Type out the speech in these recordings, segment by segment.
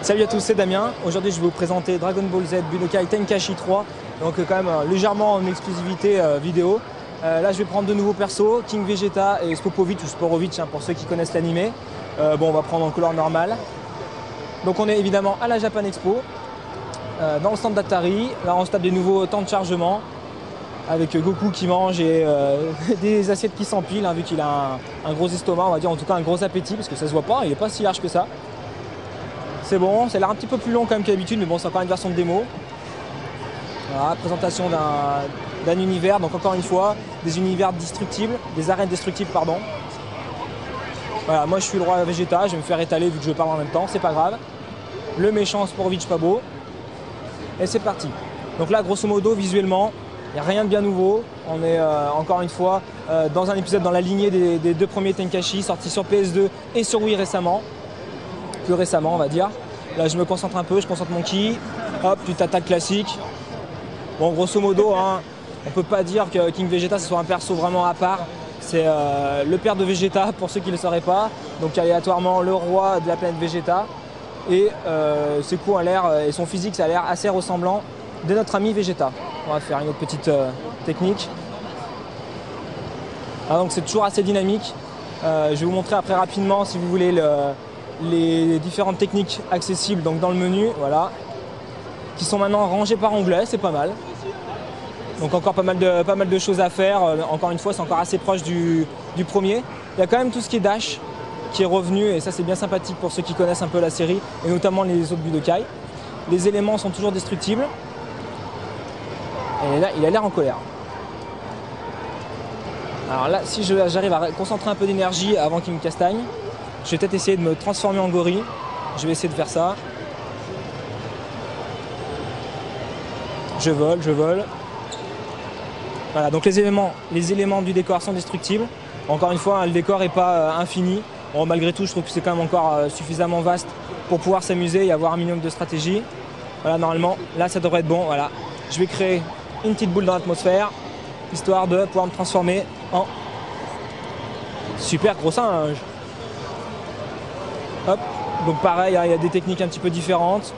Salut à tous, c'est Damien. Aujourd'hui, je vais vous présenter Dragon Ball Z Budokai Tenkaichi 3. Donc quand même légèrement en exclusivité vidéo. Là, je vais prendre de nouveaux persos, King Vegeta et Spopovich ou Sporovich pour ceux qui connaissent l'animé. Bon, on va prendre en couleur normale. Donc on est évidemment à la Japan Expo, dans le stand d'Atari. Là, on se tape des nouveaux temps de chargement avec Goku qui mange et des assiettes qui s'empilent, vu qu'il a un gros estomac, on va dire, en tout cas un gros appétit, parce que ça se voit pas, il n'est pas si large que ça. C'est bon, ça a l'air un petit peu plus long quand même que d'habitude, mais bon, c'est encore une version de démo. Voilà, présentation d'un univers, donc encore une fois, des univers destructibles, des arènes destructibles, pardon. Voilà, moi je suis le roi Vegeta, je vais me faire étaler vu que je parle en même temps, c'est pas grave. Le méchant Sporovich pas beau. Et c'est parti. Donc là, grosso modo, visuellement, il n'y a rien de bien nouveau. On est encore une fois dans un épisode dans la lignée des deux premiers Tenkaichi, sortis sur PS2 et sur Wii récemment. Plus récemment, on va dire. Là, je me concentre un peu, je concentre mon ki. Hop, petite attaque classique. Bon, grosso modo, on peut pas dire que King Vegeta ce soit un perso vraiment à part. C'est le père de Vegeta, pour ceux qui ne le sauraient pas. Donc aléatoirement, le roi de la planète Vegeta. Et ses coups a l'air, et son physique, ça a l'air assez ressemblant de notre ami Vegeta. On va faire une autre petite technique. Donc c'est toujours assez dynamique. Je vais vous montrer après rapidement, si vous voulez, les différentes techniques accessibles donc dans le menu, voilà, qui sont maintenant rangées par onglet, c'est pas mal. Donc encore pas mal de choses à faire. Encore une fois, c'est encore assez proche du premier. Il y a quand même tout ce qui est dash qui est revenu, et ça c'est bien sympathique pour ceux qui connaissent un peu la série, et notamment les autres Budokai. Les éléments sont toujours destructibles. Et là, il a l'air en colère. Alors là, si j'arrive à concentrer un peu d'énergie avant qu'il me castagne, je vais peut-être essayer de me transformer en gorille. Je vais essayer de faire ça. Je vole. Voilà, donc les éléments du décor sont destructibles. Encore une fois, le décor n'est pas infini. Bon, malgré tout, je trouve que c'est quand même encore suffisamment vaste pour pouvoir s'amuser et avoir un minimum de stratégie. Voilà, normalement, là, ça devrait être bon. Voilà. Je vais créer une petite boule dans l'atmosphère, histoire de pouvoir me transformer en super gros singe. Hop, donc pareil, il y a des techniques un petit peu différentes.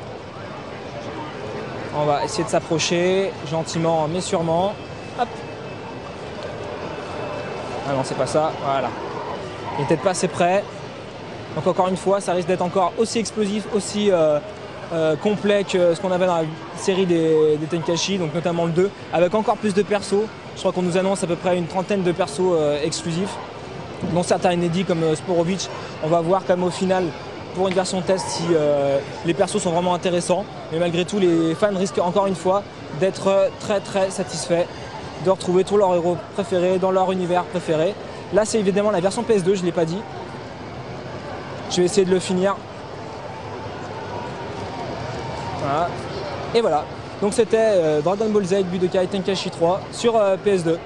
On va essayer de s'approcher gentiment mais sûrement. Hop. Ah non, c'est pas ça, voilà. Il n'est peut-être pas assez près. Donc encore une fois, ça risque d'être encore aussi explosif, aussi complet que ce qu'on avait dans la série des Tenkaichi, donc notamment le 2, avec encore plus de persos. Je crois qu'on nous annonce à peu près une trentaine de persos exclusifs, dont certains inédits comme Sporovich. On va voir comme au final, pour une version test, si les persos sont vraiment intéressants. Mais malgré tout, les fans risquent encore une fois d'être très satisfaits de retrouver tous leurs héros préférés dans leur univers préféré. Là, c'est évidemment la version PS2, je ne l'ai pas dit. Je vais essayer de le finir. Voilà. Et voilà. Donc c'était Dragon Ball Z Budokai Tenkaichi 3 sur PS2.